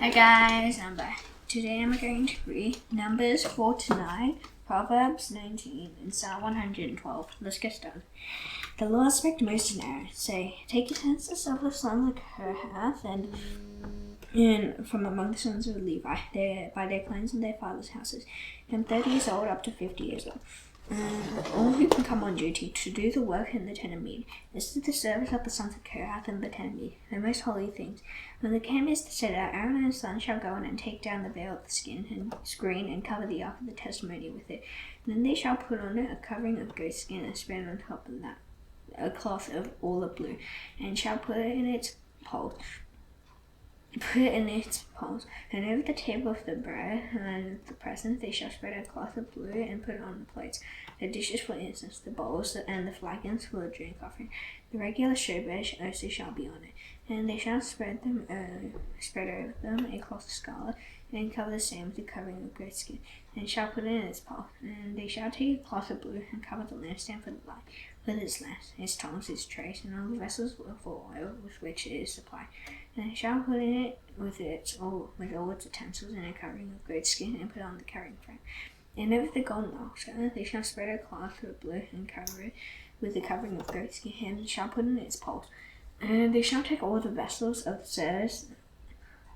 Hi guys, I'm back. Today I'm going to read Numbers 4 to 9, Proverbs 19, and Psalm 112. Let's get started. The Lord spake to Moses and Aaron, say, Take a census of the sons of Kohath and from among the sons of Levi, by their clans and their fathers' houses, from 30 years old up to 50 years old. All who can come on duty to do the work in the tent of meeting. This is the service of the sons of Kohath in the tent of meeting, the most holy things. When the camp is to set out, Aaron and his sons shall go in and take down the veil of the skin and screen and cover the ark of the testimony with it. And then they shall put on it a covering of goat skin and spread on top of that a cloth of olive blue, and shall put it in its poles. And over the table of the bread and the presence they shall spread a cloth of blue and put it on the plates, the dishes for incense, the bowls, and the flagons for the drink offering. The regular showbread also shall be on it, and they shall spread over them a cloth of scarlet, and cover the same with the covering of goat skin, and shall put it in its pole. And they shall take a cloth of blue and cover the lampstand for the light, with its lamps, its tongs, its trays, and all the vessels for oil with which it is supplied. And they shall put in it with all its utensils in a covering of goat skin, and put on the carrying frame. And over the golden altar they shall spread a cloth of blue and cover it with the covering of goat skin, and shall put in its poles. And they shall take all the vessels of the service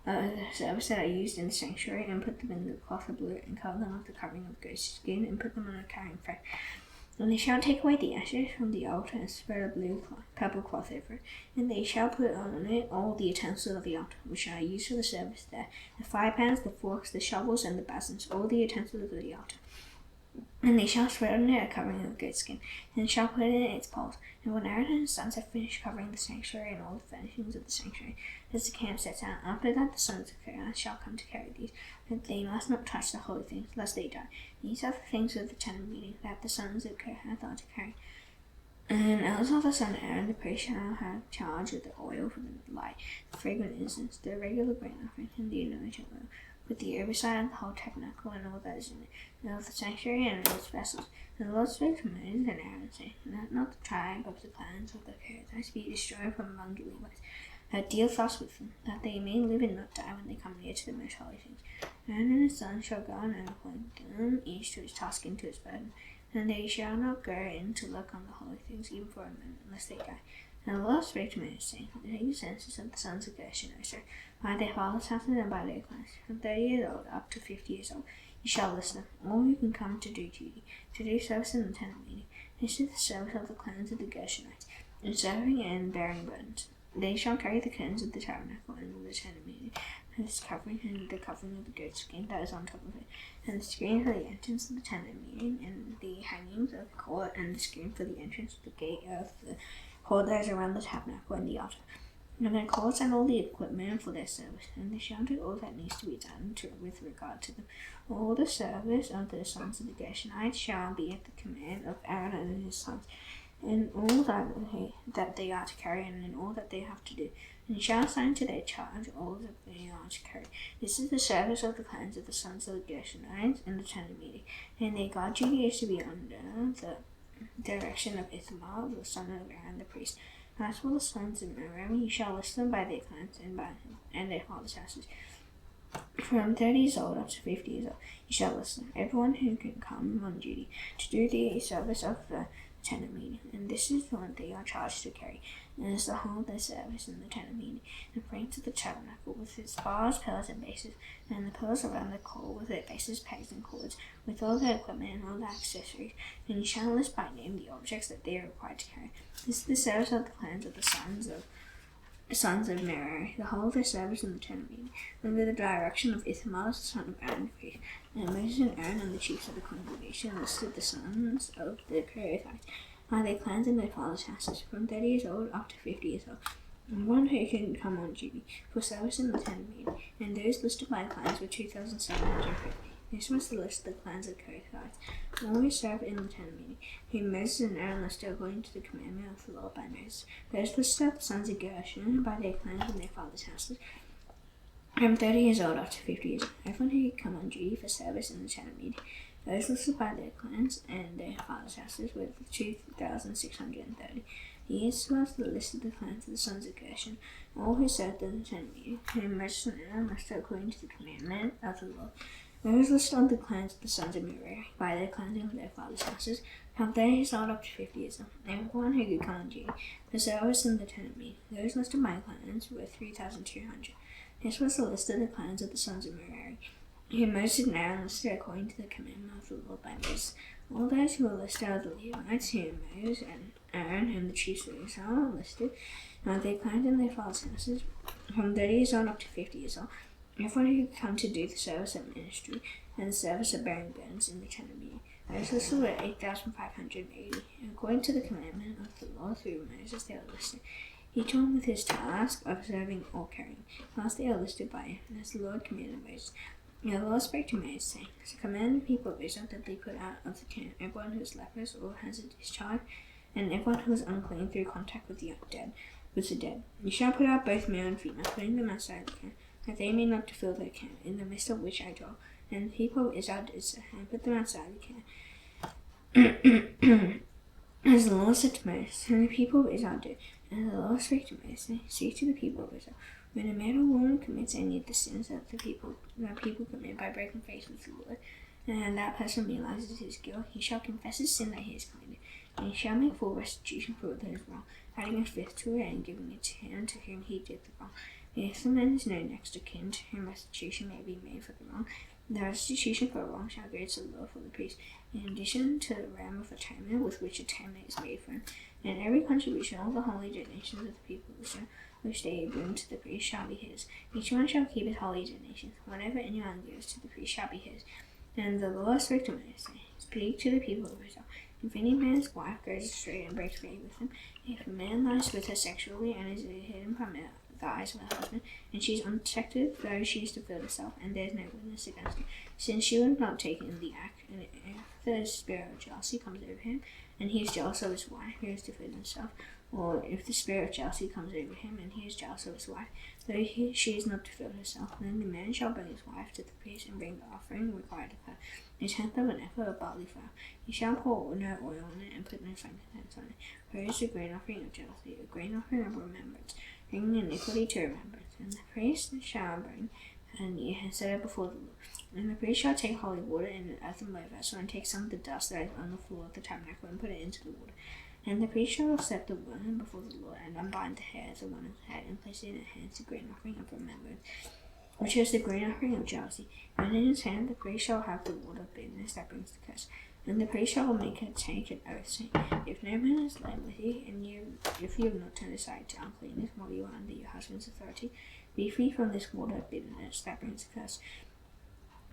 that are used in the sanctuary, and put them in the cloth of blue, and cover them with the covering of goat skin, and put them on a carrying frame. And they shall take away the ashes from the altar and spread a purple cloth over it. And they shall put on it all the utensils of the altar, which are used for the service there, the fire pans, the forks, the shovels, and the basins, all the utensils of the altar. And they shall spread on it a covering of goat skin, and shall put it in its poles. And when Aaron and his sons have finished covering the sanctuary and all the furnishings of the sanctuary, as the camp sets out, after that the sons of Kohath shall come to carry these. But they must not touch the holy things, lest they die. These are the things of the tent of meeting that the sons of Kohath are to carry. And Eleazar the son of Aaron the priest shall have charge of the oil for the light, the fragrant incense, the regular grain offering, and the anointing oil, with the oversight of the whole tabernacle and all that is in it, and of the sanctuary and all its vessels. And the Lord spake to Moses and Aaron, saying, Let not the tribe of the clans of the Kohathites be destroyed from among the Levites. Deal thus with them, that they may live and not die when they come near to the most holy things. Aaron and his sons shall go and appoint them, each to his task and to his burden. And they shall not go in to look on the holy things, even for a moment, lest they die. And the Lord spake to Moses, saying, Take the census of the sons of Gershon also, by their fathers' houses and by their clans, from 30 years old up to 50 years old. You shall list them, all who can come to do duty, to do service in the tent of meeting. This is the service of the clans of the Gershonites, in serving and bearing burdens. They shall carry the curtains of the tabernacle and the tent of meeting, and its covering, and the covering of the goat skin that is on top of it, and the screen for the entrance of the tent of meeting, and the hangings of the court, and the screen for the entrance of the gate of the court that is around the tabernacle and the altar, and their cords and all the equipment for their service. And they shall do all that needs to be done with regard to them. All the service of the sons of the Gershonites shall be at the command of Aaron and his sons, and all that they are to carry, and in all that they have to do. And shall assign to their charge all that they are to carry. This is the service of the clans of the sons of the Gershonites in the tent of meeting. And their guard duty is to be under the direction of Ithamar, the son of Aaron the priest. As for the sons of Merari, you shall list them by their clans and their fathers' houses. From 30 years old up to 50 years old, you shall list them, everyone who can come on duty to do the service of the tent of meeting. And this is what they are charged to carry, and is the whole of their service in the tent of meeting, and frames of the tabernacle with its bars, pillars, and bases, and the pillars around the core with their bases, pegs, and cords, with all their equipment and all their accessories. And you shall list by name the objects that they are required to carry. This is the service of the clans of the sons of Merari, the whole of their service in the tent of meeting, under the direction of Ithamar, the son of Aaron the priest. And Moses and Aaron and the chiefs of the congregation listed the sons of the Kohathites by their clans and their fathers' houses, from 30 years old up to 50 years old, and one who can come on duty for service in the tent of meeting. And those listed by clans were 2,750. This was the list of the clans of Kohathites, who always served in the tent of meeting, whom Moses and Aaron listed according to the commandment of the Lord by Moses. Those listed are the sons of Gershon by their clans and their fathers' houses, from 30 years old up to 50 years old. Everyone who could come on duty for service in the tent of meeting. Those listed by their clans and their fathers' houses were 2,630. He is was the list of the clans of the sons of Gershon, all who served in the tent who Moses and Aaron listed according to the commandment of the Lord. Those listed on the clans of the sons of Merari by their clans and their fathers' houses, from 30 years old up to 50 years old. Everyone who could come on duty for service in the tent of meeting. Those listed by clans were 3,200. This was the list of the clans of the sons of Merari, who Moses and Aaron listed according to the commandment of the Lord by Moses. All those who were listed are the Levites, who Moses and Aaron and the chiefs of Israel listed, their clans and their fathers' houses, from 30 years old up to 50 years old. Everyone who could come to do the service of ministry and the service of bearing burdens in the tent of meeting. Those listed were 8,580. According to the commandment of the Lord through Moses, they were listed, each one with his task of serving or carrying. Last they are listed by him, as the Lord commanded Moses. Now the Lord spake to Moses, saying, So command the people of Israel that they put out of the camp everyone who is leprous or has a discharge, and everyone who is unclean through contact with the dead. You shall put out both male and female, putting them outside the camp, that they may not defile their camp, in the midst of which I dwell. And the people of Israel did so, and put them outside the camp. As the Lord said to Moses, and the people of Israel did. And the Lord spake to Moses, saying, Speak to the people of Israel. When a man or woman commits any of the sins that people commit by breaking faith with the Lord, and that person realizes his guilt, he shall confess his sin that he has committed, and he shall make full restitution for what is wrong, adding a fifth to it and giving it to him to whom he did the wrong. If the man is no next of kin to whom restitution may be made for the wrong, the restitution for a wrong shall go to the Lord for the priest, in addition to the ram of atonement with which atonement is made for him. And every contribution of the holy donations of the people of Israel, which they bring to the priest, shall be his. Each one shall keep his holy donations. Whatever anyone gives to the priest shall be his. And the Lord spake to Moses, saying, Speak to the people of Israel. If any man's wife goes astray and breaks faith with him, if a man lies with her sexually and is hidden from the eyes of her husband, and she is undetected, though she is defiled herself, and there is no witness against her, since she was not taken in the act, and if the spirit of jealousy comes over him, and he is jealous of his wife who has defiled himself, or if the spirit of jealousy comes over him, and he is jealous of his wife, though she is not defiled herself, then the man shall bring his wife to the priest and bring the offering required of her, a tenth of an ephah of barley flour. He shall pour no oil on it, and put no frankincense on it, for it is a grain offering of jealousy, a grain offering of remembrance, bringing iniquity to remembrance. And the priest shall bring and set it before the Lord. And the priest shall take holy water in an earthenware vessel, and take some of the dust that is on the floor of the tabernacle, and put it into the water. And the priest shall set the woman before the Lord, and unbind the hair of the woman's head, and place it in her hands, the grain offering of remembrance, which is the grain offering of jealousy. And in his hand the priest shall have the water of bitterness that brings the curse. And the priest shall make her take an oath, saying, If no man is lain with you, and if you have not turned aside to uncleanness while you are under your husband's authority, be free from this water of bitterness that brings the curse.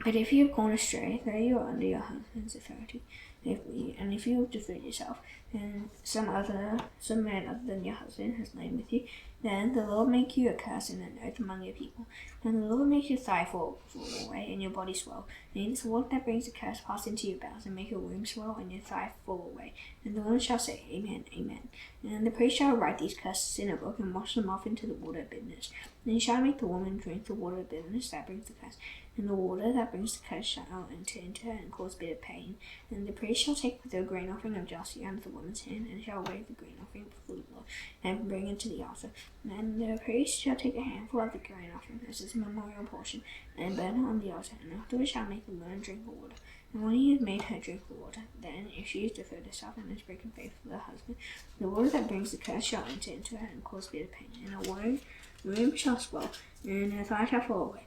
But if you have gone astray, though you are under your husband's authority, if you have defiled yourself, and some man other than your husband has lain with you, then the Lord make you a curse and an oath among your people. And the Lord make your thigh fall away, and your body swell. And this water that brings the curse pass into your bowels, and make your womb swell, and your thigh fall away. And the woman shall say, Amen, Amen. And the priest shall write these curses in a book, and wash them off into the water of bitterness. And he shall make the woman drink the water of bitterness that brings the curse. And the water that brings the curse shall enter into her, and cause bitter pain. And the priest shall take the grain offering of jealousy out of the woman's hand, and shall wave the grain offering before the Lord, and bring it to the altar. And the priest shall take a handful of the grain offering as his memorial portion, and burn it on the altar, and afterwards shall make the woman drink the water. And when he has made her drink the water, then, if she is defiled herself and has broken faith with her husband, the water that brings the curse shall enter into her, and cause bitter pain. And her womb shall swell, and her thigh shall fall away.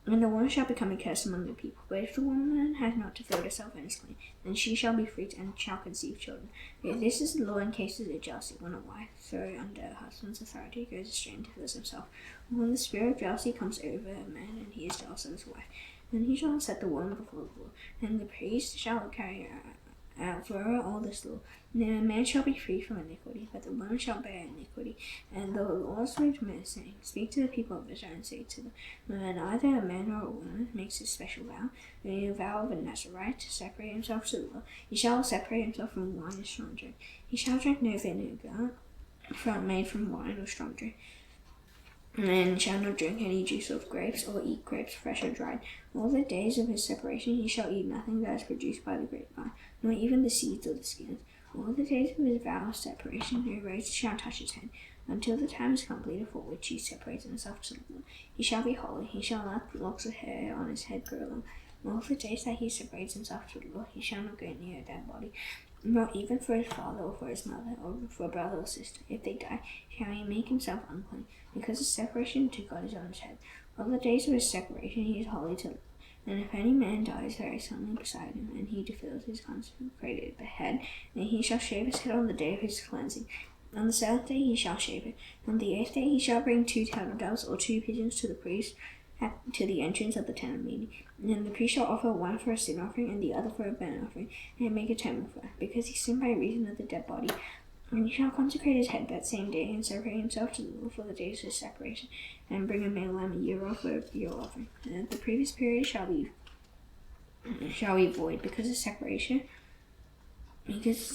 And the woman shall become a curse among the people. But if the woman has not defiled herself and is clean, then she shall be freed and shall conceive children. Yet this is the law in cases of jealousy, when a wife, though under her husband's authority, goes astray and defils himself. When the spirit of jealousy comes over a man, and he is jealous of his wife, then he shall set the woman before the Lord, and the priest shall carry out for her all this law. And the man shall be free from iniquity, but the woman shall bear iniquity. And the Lord spake to Moses, saying, Speak to the people of Israel, and say to them, When either a man or a woman makes a special vow, a vow of a Nazarite, to separate himself to the Lord, he shall separate himself from wine and strong drink. He shall drink no vinegar made from wine or strong drink, and shall not drink any juice of grapes, or eat grapes fresh or dried. All the days of his separation he shall eat nothing that is produced by the grapevine, nor even the seeds or the skins. All the days of his vow of separation, no razor shall touch his head, until the time is completed for which he separates himself to the Lord. He shall be holy. He shall let the locks of hair on his head grow long. All the days that he separates himself to the Lord, he shall not go near a dead body, not even for his father or for his mother or for a brother or sister. If they die, shall he make himself unclean, because his separation to God is on his head. All the days of his separation he is holy to the Lord. And if any man dies very suddenly beside him, and he defiles his consecrated head, then he shall shave his head on the day of his cleansing. On the 7th day he shall shave it. On the 8th day he shall bring 2 turtle doves or 2 pigeons to the priest to the entrance of the tent of meeting. And the priest shall offer one for a sin offering and the other for a burnt offering, and make atonement for it, because he sinned by reason of the dead body. And he shall consecrate his head that same day, and separate himself to the Lord for the days of his separation, and bring a male lamb a year old for a year offering. And the previous period shall be void, because of separation. Because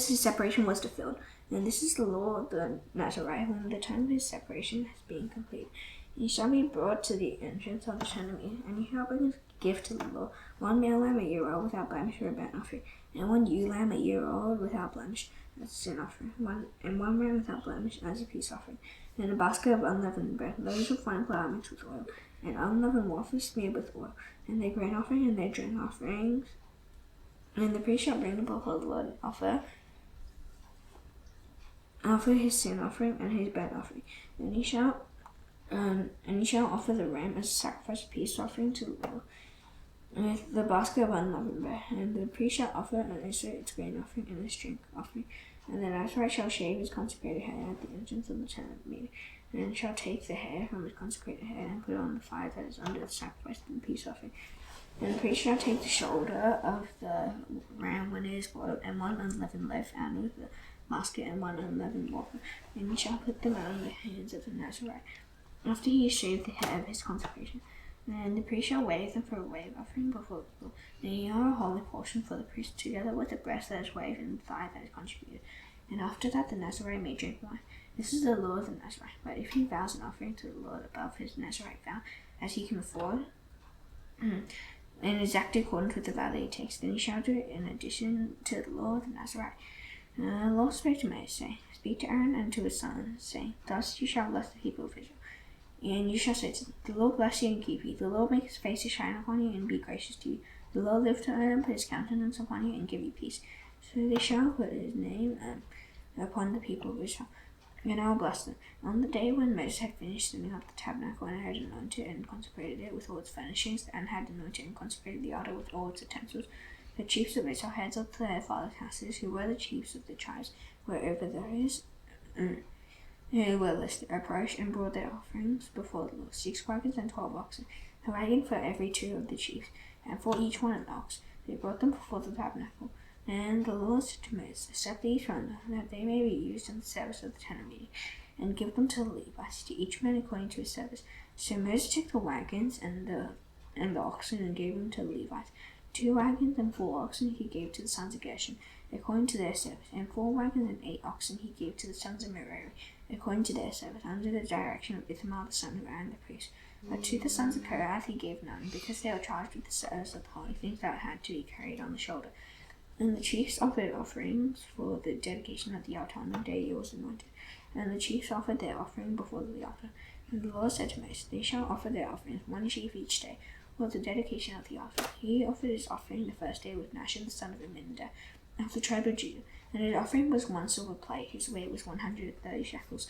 his separation was fulfilled. And this is the law of the Nazarite when the time of his separation has been complete. He shall be brought to the entrance of the tent of meeting, and he shall bring his gift to the Lord, 1 male lamb a year old without blemish for a burnt offering, and 1 ewe lamb a year old without blemish as a sin offering, one ram without blemish as a peace offering, and a basket of unleavened bread, loaves of fine flour mixed with oil, and unleavened wafers smeared with oil, and their grain offering and their drink offerings. And the priest shall bring them before the Lord, offer his sin offering and his burnt offering, and he shall offer the ram as a sacrifice of peace offering to the Lord, with the basket of unleavened bread. And the priest shall offer and answer its grain offering and its drink offering. And the Nazarite shall shave his consecrated hair at the entrance of the tent of meeting, and shall take the hair from his consecrated head and put it on the fire that is under the sacrifice of the peace offering. And the priest shall take the shoulder of the ram when it is boiled, and 1 unleavened loaf out of the basket, and 1 unleavened wafer, and he shall put them out of the hands of the Nazarite, after he has shaved the hair of his consecration. And the priest shall wave them for a wave offering before the Lord. And ye are a holy portion for the priest, together with the breast that is waved and the thigh that is contributed. And after that the Nazarite may drink wine. This is the law of the Nazarite. But if he vows an offering to the Lord above his Nazarite vow, as he can afford, and is acted according with the vow that he takes, then he shall do it in addition to the law of the Nazarite. And the Lord spake to Moses, saying, Speak to Aaron and to his sons, saying, Thus you shall bless the people of Israel. And you shall say to them, The Lord bless you and keep you. The Lord make his face to shine upon you and be gracious to you. The Lord lift up and put his countenance upon you and give you peace. So they shall put his name upon the people of Israel, and I will bless them. On the day when Moses had finished setting up the tabernacle, and had anointed and consecrated it with all its furnishings, and had anointed and consecrated the altar with all its utensils, the chiefs of Israel, heads of their fathers' houses, who were the chiefs of the tribes, were over those who were listed, approached and brought their offerings before the Lord, 6 wagons and 12 oxen, a wagon for every 2 of the chiefs, and for each one an ox. They brought them before the tabernacle. And the Lord said to Moses, Set these from them, that they may be used in the service of the tent of meeting, and give them to the Levites, to each man according to his service. So Moses took the wagons and the oxen and gave them to the Levites. 2 wagons and 4 oxen he gave to the sons of Gershon, according to their service, and 4 wagons and 8 oxen he gave to the sons of Merari, according to their service, under the direction of Ithamar the son of Aaron the priest. But to the sons of Kohath he gave none, because they were charged with the service of the holy things that had to be carried on the shoulder. And the chiefs offered offerings for the dedication of the altar on the day it was anointed. And the chiefs offered their offering before the altar. And the Lord said to Moses, They shall offer their offerings, 1 sheaf each day, for the dedication of the altar. He offered his offering the first day with Nashon the son of Amminadab, of the tribe of Judah. And his offering was 1 silver plate, whose weight was 130 shekels.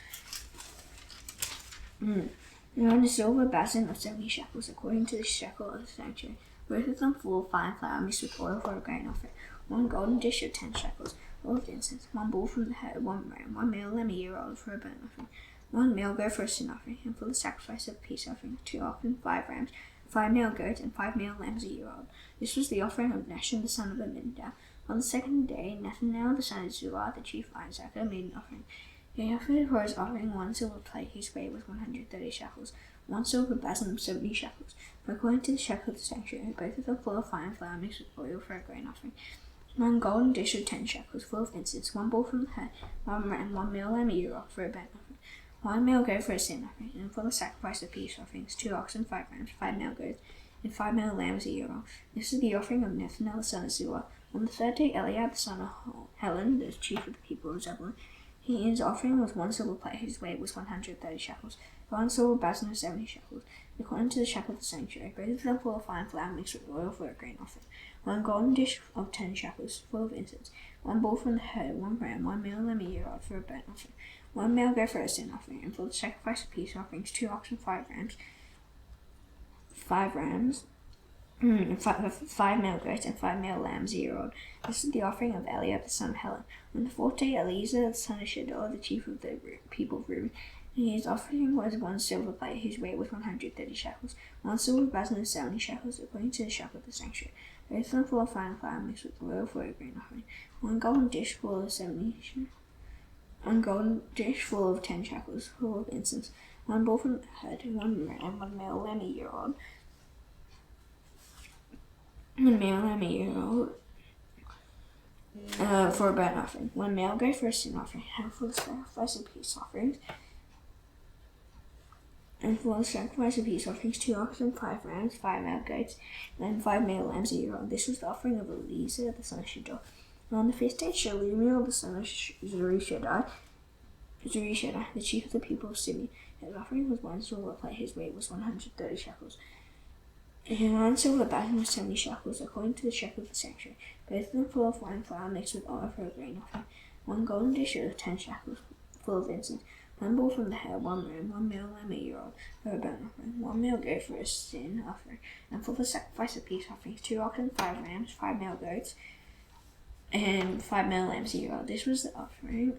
And a silver basin of 70 shekels, according to the shekel of the sanctuary, both of them full of fine flour mixed with oil for a grain offering. 1 golden dish of 10 shekels, full of incense, 1 bull from the herd, 1 ram, 1 male lamb a year old for a burnt offering, 1 male goat for a sin offering, and for the sacrifice of peace offering, 2 oxen, 5 rams, 5 male goats, and 5 male lambs a year old. This was the offering of Nashon the son of Amminadab. On the 2nd day, Nathanael the son of Zuar, the chief Isaacar, made an offering. He offered for his offering 1 silver plate, whose weight was 130 shekels, 1 silver basin of 70 shekels, according to the shekel of the sanctuary, both of them full of fine flour mixed with oil for a grain offering. 1 golden dish of 10 shekels, full of incense, 1 bull from the herd, 1 ram, 1 male lamb a year old for a burnt offering, 1 male goat for a sin offering, and for the sacrifice of peace offerings, 2 oxen, 5 rams, 5 male goats, and 5 male lambs a year old. This is the offering of Nethanel the son of Zua. On the third day, Eliab the son of Helen, the chief of the people of Zebulun, his offering was 1 silver plate, whose weight was 130 shekels, 1 silver basin of 70 shekels, according to the shekel of the sanctuary, both of them full of fine flour mixed with oil for a grain offering, 1 golden dish of 10 shekels, full of incense, 1 bull from the herd, 1 ram, 1 male lamb a year old for a burnt offering, 1 male goat for a sin offering, and for the sacrifice of peace offerings, 2 oxen, 5 rams, 5 male goats, and 5 male lambs a year old. This is the offering of Eliab the son of Helen. On the 4th day, Eleazar the son of Shedor, the chief of the people of Reuben, his offering was 1 silver plate, whose weight was 130 shekels, 1 silver basin of 70 shekels, according to the shekel of the sanctuary, both of them full of fine flour mixed with oil for a grain offering, 1 golden dish full of 1 golden dish full of 10 shekels, full of incense, 1 bull from the herd, 1 ram, 1 male lamb a year old, for a burnt offering, 1 male goat for a sin offering, and for the sacrifice of peace offerings, 2 oxen, 5 rams, 5 male goats, and 5 male lambs a year old. This was the offering of Eleazar the son of Shedor. And on the 5th day, Shelumiel the son of Zurishaddai, the chief of the people of Simeon, his offering was 1 silver plate, his weight was 130 shekels, and 1 silver basin was 70 shekels, according to the shekel of the sanctuary, both of them full of fine flour mixed with oil for a grain offering, 1 golden dish of 10 shekels, full of incense, 1 bull from the herd, 1 ram, 1 male lamb a year old for a burnt offering, 1 male goat for a sin offering, and for the sacrifice of peace offerings, 2 oxen, 5 rams, 5 male goats, and 5 male lambs a year old. This was the offering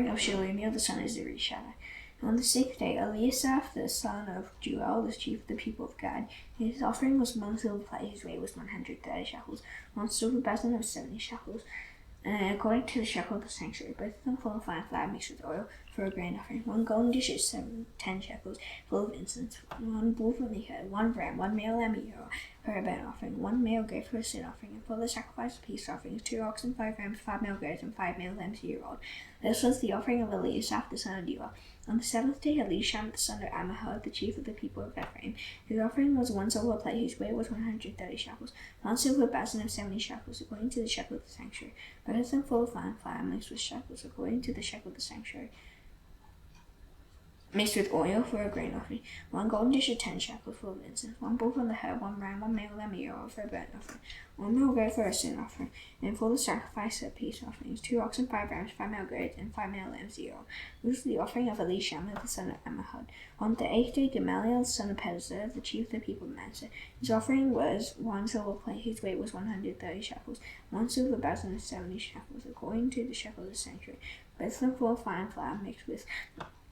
of Shelumiel the son of Zurishaddai. On the 6th day, Eliasaph the son of Juel, the chief of the people of Gad, his offering was 1 silver plate, his weight was 130 shekels, 1 silver basin of 70 shekels, according to the shekel of the sanctuary, both of them full of fine flour mixed with oil for a grain offering, 1 golden dish of 10 shekels, full of incense, 1 bull from the herd, 1 ram, 1 male lamb a year old for a burnt offering, 1 male goat for a sin offering, and for the sacrifice of peace offerings, 2 oxen, 5 rams, 5 male goats, and 5 male lambs a year old. This was the offering of Eliasaph the son of Juel. On the 7th day, Elisham the son of Ammihud, the chief of the people of Ephraim, his offering was 1 silver plate, whose weight was 130 shekels, 1 silver basin of 70 shekels, according to the shekel of the sanctuary, both of them full of fine flour mixed with shekels, according to the shekel of the sanctuary, mixed with oil for a grain offering, 1 golden dish of 10 shekels, full of incense, 1 bull from the herd, 1 ram, 1 male lamb a year old for a burnt offering, 1 male goat for a sin offering, and for the sacrifice of peace offerings, 2 oxen, 5 rams, 5 male goats, and 5 male lambs a year old. This was the offering of Elishama the son of Ammihud. On the 8th day, Gamaliel the son of Pedazur, the chief of the people of Manasseh, his offering was 1 silver plate, whose weight was 130 shekels, 1 silver basin of 70 shekels, according to the shekel of the sanctuary, both of them full of fine flour mixed with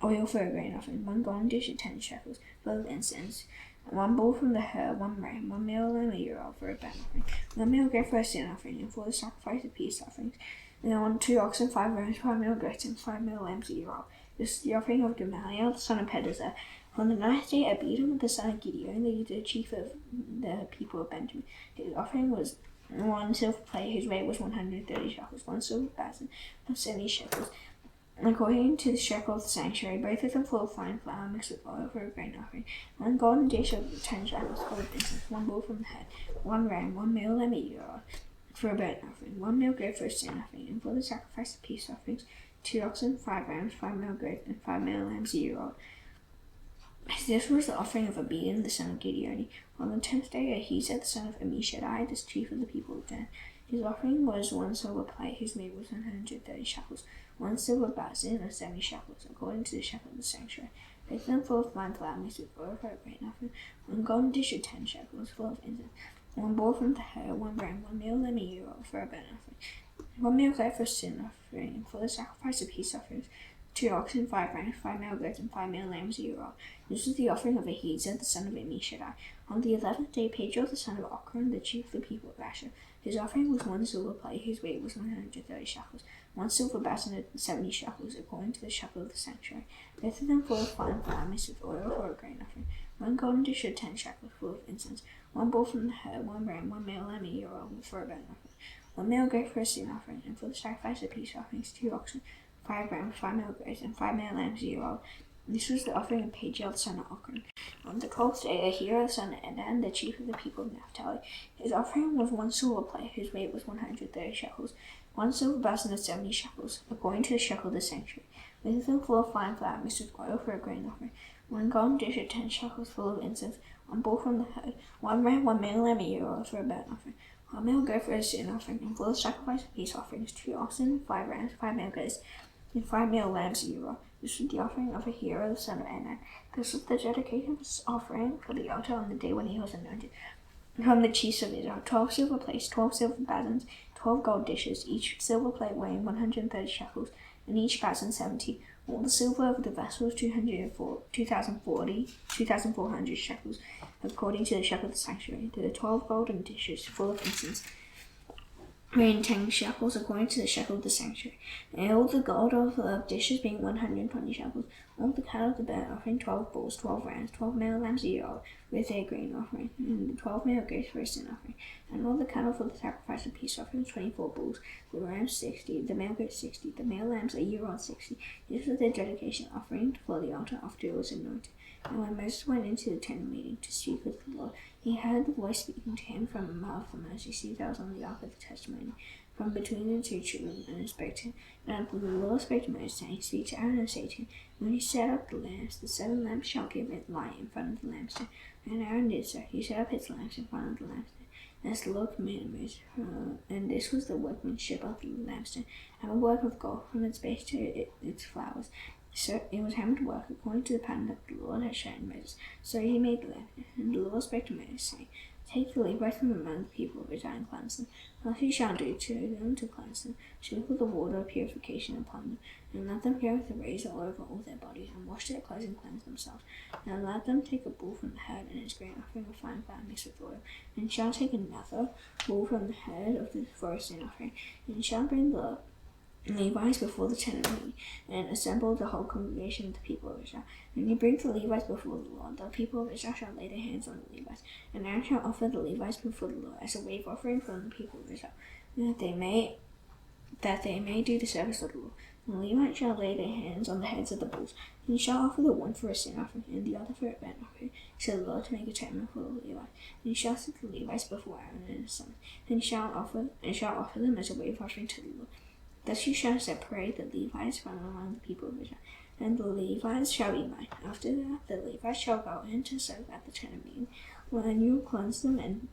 oil for a grain offering, 1 golden dish of 10 shekels, full of incense, 1 bull from the herd, 1 ram, 1 male lamb a year old for a burnt offering, 1 male goat for a sin offering, and for the sacrifice of peace offerings, and 2 oxen, 5 rams, 5 male goats, and 5 male lambs a year old. This is the offering of Gamaliel the son of Pedazur. On the 9th day, Abidam the son of Gideon, the chief of the people of Benjamin, his offering was 1 silver plate, whose weight was 130 shekels, 1 silver basin of 70 shekels, according to the shekel of the sanctuary, both of them full of fine flour mixed with oil for a grain offering, 1 golden dish of 10 shekels, full of incense, 1 bull from the herd, 1 ram, 1 male lamb a year old for a burnt offering, 1 male goat for a sin offering, and for the sacrifice of peace offerings, 2 oxen, 5 rams, 5 male goats, and 5 male lambs a year old. This was the offering of Abidam the son of Gideon. On the 10th day, Ahizah the son of Ammishaddai, the chief of the people of Dan, his offering was 1 silver plate, whose weight was 130 shekels, 1 silver basin of 70 shekels, according to the shekel of the sanctuary, both of them full of fine flour mixed with oil for a grain offering, 1 golden dish of 10 shekels, full of incense, 1 bull from the herd, 1 ram, 1 male lamb a year old for a burnt offering, 1 male goat for a sin offering, and for the sacrifice of peace offerings, 2 oxen, 5 rams, 5 male goats, and 5 male lambs a year old. This was the offering of Ahizah the son of Ammishaddai. On the 11th day, Pedro the son of Ochran, the chief of the people of Asher, his offering was 1 silver plate, whose weight was 130 shekels, 1 silver basin of 70 shekels, according to the shekel of the sanctuary, both of them full of fine flour mixed with oil for a grain offering, 1 golden dish of 10 shekels, full of incense, 1 bull from the herd, 1 ram, 1 male lamb a year old for a burnt offering, 1 male goat for a sin offering, and for the sacrifice of peace offerings, 2 oxen, 5 rams, 5 male goats, and 5 male lambs a year old. This was the offering of Pagiel the son of Ochran. On the 12th day, Ahira the son of Enan, the chief of the people of Naphtali, his offering was 1 silver plate, whose weight was 130 shekels, 1 silver basin of 70 shekels, according to the shekel of the sanctuary, with them full of fine flour mixed with oil for a grain offering, 1 golden dish of 10 shekels full of incense, 1 bull from the herd, 1 ram, 1 male lamb a year old for a burnt offering, 1 male goat for a sin offering, and for the sacrifice of peace offerings, 2 oxen, 5 rams, 5 male goats, and 5 male lambs a year old. This was the offering of Ahira the son of Enan. This was the dedication of his offering for the altar on the day when he was anointed. From the chiefs of Israel, 12 silver plates, 12 silver basins, 12 gold dishes, each silver plate weighing 130 shekels, and each basin 70. All the silver of the vessels 2,400 shekels, according to the shekel of the sanctuary. There were 12 golden dishes full of incense, weighing 10 shekels, according to the shekel of the sanctuary, and all the gold of the dishes being 120 shekels. All the cattle of the burnt offering, 12 bulls, 12 rams, 12 male lambs a year old, with their grain offering, and the 12 male goats for a sin offering, and all the cattle for the sacrifice of peace offerings, 24 bulls, the rams 60, the male goats 60, the male lambs a year old 60. This was their dedication offering for the altar after it was anointed. And when Moses went into the tent meeting to speak with the Lord, he heard the voice speaking to him from the mouth of the mercy seat that was on the ark of the testimony, from between the 2 cherubim, and he spoke to him. And the Lord spoke to Moses, saying, Speak to Aaron and say to him, When you set up the lamps, the 7 lamps shall give it light in front of the lampstand. And Aaron did so. He set up his lamps in front of the lampstand, as the Lord commanded Moses. And this was the workmanship of the lampstand, and the work of gold from its base to its flowers. So it was hammered work according to the pattern that the Lord had shown Moses. So he made the lamp. And the Lord spoke to Moses, saying, Take the Levites from among the people of Israel and cleanse them. Thus you shall do to them to cleanse them. Sprinkle the water of purification upon them, and let them go with a razor over all their bodies, and wash their clothes and cleanse themselves. And let them take a bull from the herd and his grain offering of fine flour mixed with oil, and shall take another bull from the herd of the for a sin offering, and shall bring the Levites before the tent of meeting, and assemble the whole congregation of the people of Israel. And you bring the Levites before the Lord. The people of Israel shall lay their hands on the Levites, and Aaron shall offer the Levites before the Lord as a wave offering from the people of Israel, that they may do the service of the Lord. And the Levites shall lay their hands on the heads of the bulls, and shall offer the one for a sin offering, and the other for a burnt offering, to the Lord to make atonement for the Levites. And he shall set the Levites before Aaron and his sons, and shall offer them as a wave offering to the Lord. Thus you shall separate the Levites from among the people of Israel, and the Levites shall be mine. After that, the Levites shall go in to serve at the tent of meeting, when you cleanse them and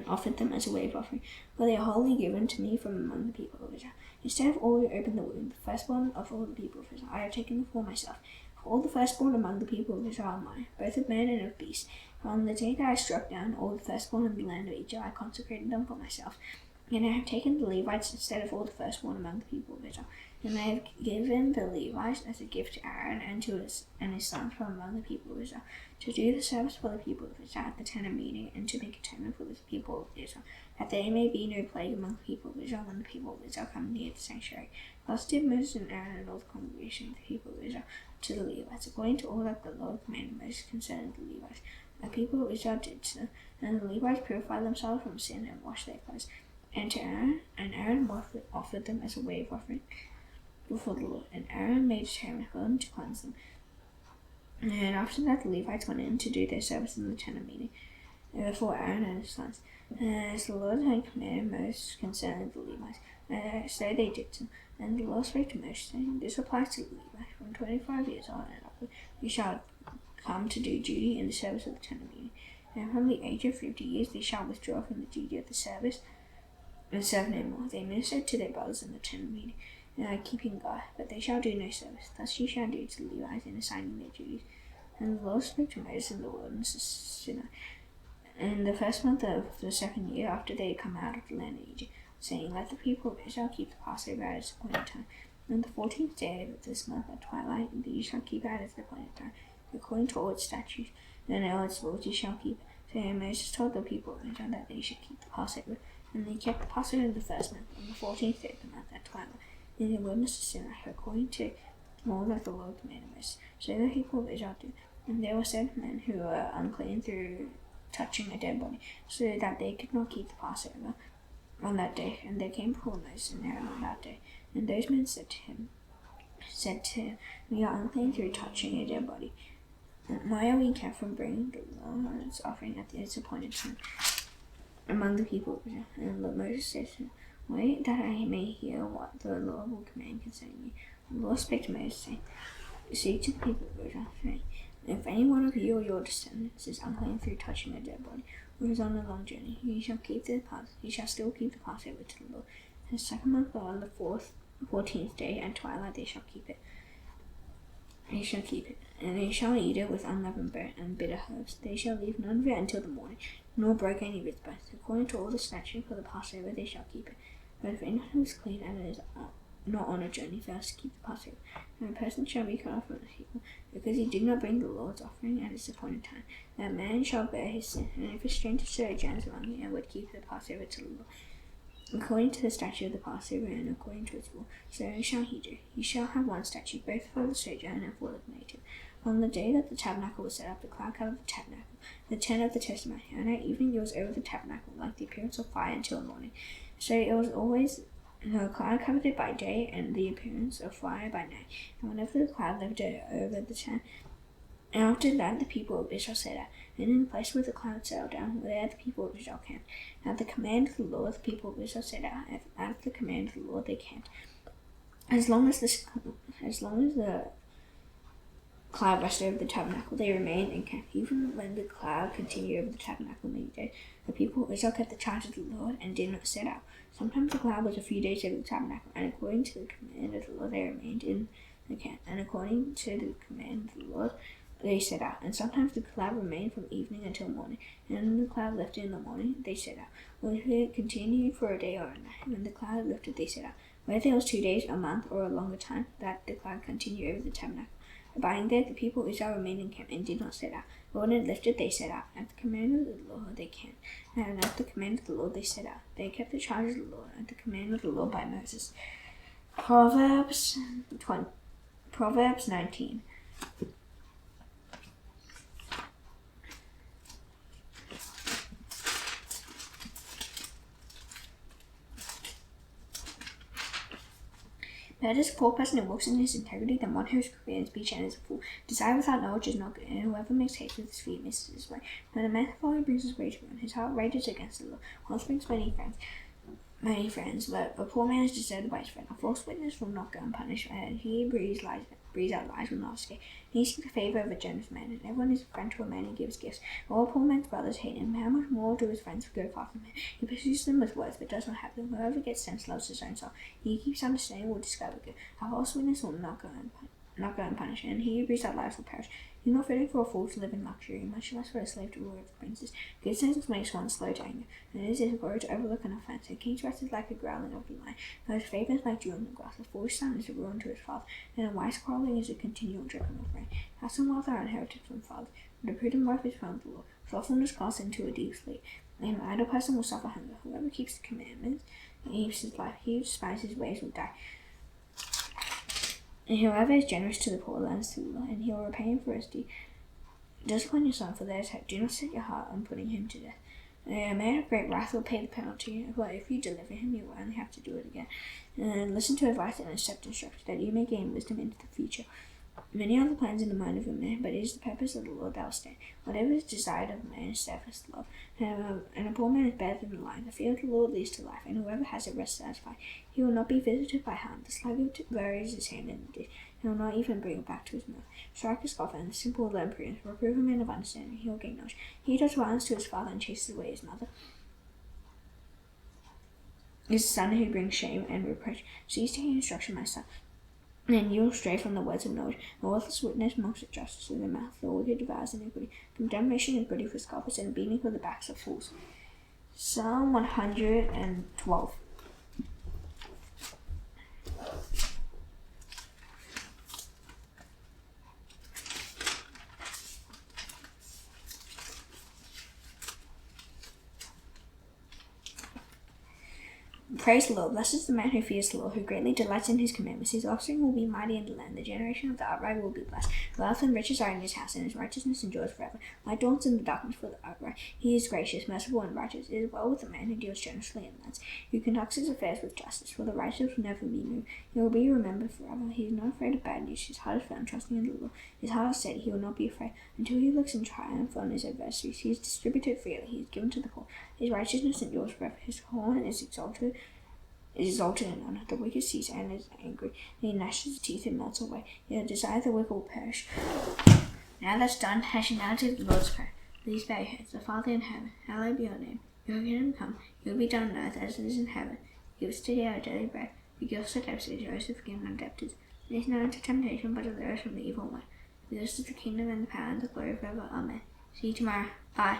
offer them as a wave offering, for they are wholly given to me from among the people of Israel. Instead of all who open the womb, the firstborn of all the people of Israel, I have taken them for myself. For all the firstborn among the people of Israel are mine, both of man and of beast. For on the day that I struck down all the firstborn in the land of Egypt, I consecrated them for myself. And I have taken the Levites instead of all the firstborn among the people of Israel, and I have given the Levites as a gift to Aaron and his sons from among the people of Israel, to do the service for the people of Israel at the tent of meeting, and to make atonement for the people of Israel, that there may be no plague among the people of Israel when the people of Israel come near the sanctuary. Thus did Moses and Aaron and all the congregation of the people of Israel to the Levites, according to all that the Lord commanded Moses concerning the Levites. The people of Israel did so, and the Levites purified themselves from sin and washed their clothes. And to Aaron, offered them as a wave offering before the Lord. And Aaron made atonement for them to cleanse them. And after that, the Levites went in to do their service in the tent of meeting before Aaron and his sons, as the Lord had commanded Moses concerning the Levites. So they did so. And the Lord spoke to Moses, saying, This applies to the Levites from 25 years old and upward. You shall come to do duty in the service of the tent of meeting. And from the age of 50 years they shall withdraw from the duty of the service and serve no more. They ministered to their brothers in the tent of meeting, keeping guard, but they shall do no service. Thus you shall do to the Levites in assigning their duties. And the Lord spoke to Moses in the wilderness of Sinai, in the first month of the 2nd year after they had come out of the land of Egypt, saying, Let the people of Israel keep the Passover at its appointed time. And the 14th day of this month at twilight, you shall keep it at its appointed time, according to all its statutes, and all its rules you shall keep. So Moses told the people of Israel that they should keep the Passover. And they kept the Passover in the first month, on the 14th day of the month at twilight, in the wilderness of Sinai, according to all that the Lord commanded Moses. So the people of Israel did. And there were certain men who were unclean through touching a dead body, so that they could not keep the Passover on that day. And they came before Moses and Aaron on that day. And those men said to him, we are unclean through touching a dead body. And why are we kept from bringing the Lord's offering at its appointed time among the people? And Moses said to him, wait that I may hear what the Lord will command concerning you. And the Lord spake to Moses, saying, say to the people of Israel, saying, if any one of you or your descendants is unclean through touching a dead body, or is on a long journey, he shall still keep the Passover to the Lord. The second month on the 14th day at twilight they shall keep it. And they shall eat it with unleavened bread and bitter herbs. They shall leave none of it until the morning, nor break any of its bones. According to all the statute for the Passover they shall keep it. But if anyone who is clean and is not on a journey fails to keep the Passover, and a person shall be cut off from the people, because he did not bring the Lord's offering at its appointed time. That man shall bear his sin, and if a stranger sojourns among you and would keep the Passover to the Lord, according to the statute of the Passover and according to its rule, so shall he do. He shall have one statute, both for the sojourner and for the native. On the day that the tabernacle was set up, the cloud covered the tabernacle, the tent of the testimony, and at evening it was over the tabernacle, like the appearance of fire until the morning. So it was always the cloud covered it by day, and the appearance of fire by night. And whenever the cloud lifted over the tent, after that the people of Israel set out, and in the place where the cloud settled down, there the people of Israel camped. At the command of the Lord, the people of Israel set out. At the command of the Lord, they camped. As long as the cloud rested over the tabernacle, they remained in camp. Even when the cloud continued over the tabernacle many days, the people of Israel kept the charge of the Lord and did not set out. Sometimes the cloud was a few days over the tabernacle, and according to the command of the Lord, they remained in the camp. And according to the command of the Lord, they set out. And sometimes the cloud remained from evening until morning, and when the cloud lifted in the morning, they set out. Or if it continued for a day or a night, when the cloud lifted, they set out. Whether it was 2 days, a month, or a longer time, that the cloud continued over the tabernacle. Abiding there, the people of Israel remained in camp and did not set out. But when it lifted, they set out. At the command of the Lord, they camped. And at the command of the Lord, they set out. They kept the charge of the Lord at the command of the Lord by Moses. Proverbs 19. Better is a poor person who walks in his integrity than one who is crooked in speech and is a fool. Desire without knowledge is not good, and whoever makes haste with his feet misses his way. When a man folly brings his way to ruin, his heart rages against the Lord. Wealth brings many friends, but a poor man is deserted by his friend. A false witness will not go unpunished, and he breathes out lies will not escape. He seeks the favor of a generous man, and everyone is a friend to a man who gives gifts. All poor men's brothers hate him. How much more do his friends go far from him? He pursues them with words, but does not have them. Whoever gets sense loves his own soul. He who keeps understanding will discover good. A false witness will not go unpunished, and he who breathes out lies will perish. It is not fitting for a fool to live in luxury, much less for a slave to rule over princes. Good sense makes one slow to anger, and it is his glory to overlook an offense. A king's wrath is like a growling of the lion, but his favor is like dew in the grass. A foolish son is a ruin to his father, and a wise quarreling is a continual dripping of rain. House and wealth are inherited from fathers, but a prudent wife is found the Lord. Slothfulness casts into a deep sleep. An idle person will suffer hunger. Whoever keeps the commandments keeps his life. He who despises his ways will die. And whoever is generous to the poor lends to the Lord, and he will repay him for his deed. Discipline your son for there is hope. Do not set your heart on putting him to death. A man of great wrath will pay the penalty, but if you deliver him, you will only have to do it again. And listen to advice and accept instruction, that you may gain wisdom into the future. Many are the plans in the mind of a man, but it is the purpose of the Lord that will stand. Whatever is desired of man is steadfast love, and a poor man is better than a lion. The fear of the Lord leads to life, and whoever has it rests satisfied. He will not be visited by harm. The sluggard buries his hand in the dish. He will not even bring it back to his mouth. Strike a scoffer, and the simple will learn prudence. Reprove a man of understanding, he will gain knowledge. He who does violence to his father and chases away his mother is the son who brings shame and reproach. Cease to hear instruction, my son, and you will stray from the words of knowledge. A worthless witness mocks at justice with their mouth. The wicked devours iniquity. Condemnation is ready for scoffers, and beating for the backs of fools. Psalm 112. Praise the Lord. Blessed is the man who fears the Lord, who greatly delights in his commandments. His offspring will be mighty in the land. The generation of the upright will be blessed. Wealth and riches are in his house, and his righteousness endures forever. Light dawns in the darkness for the upright. He is gracious, merciful, and righteous. It is well with the man who deals generously in lands, who conducts his affairs with justice, for the righteous will never be moved. He will be remembered forever. He is not afraid of bad news. His heart is firm, trusting in the Lord. His heart is steady. He will not be afraid until he looks in triumph on his adversaries. He is distributed freely. He is given to the poor. His righteousness endures forever. His horn is exalted in honor. The wicked sees and is angry, and he gnashes his teeth and melts away. He desire the wicked will perish. Now that's done, I shall now do the Lord's Prayer. Please bow your heads. The Father in heaven, hallowed be your name. Your kingdom come, your will be done on earth as it is in heaven. Give us today our daily bread. Forgive us our debts as we also forgive our debtors. Lead us not into temptation, but deliver us from the evil one. For yours is the kingdom and the power and the glory forever. Amen. See you tomorrow. Bye.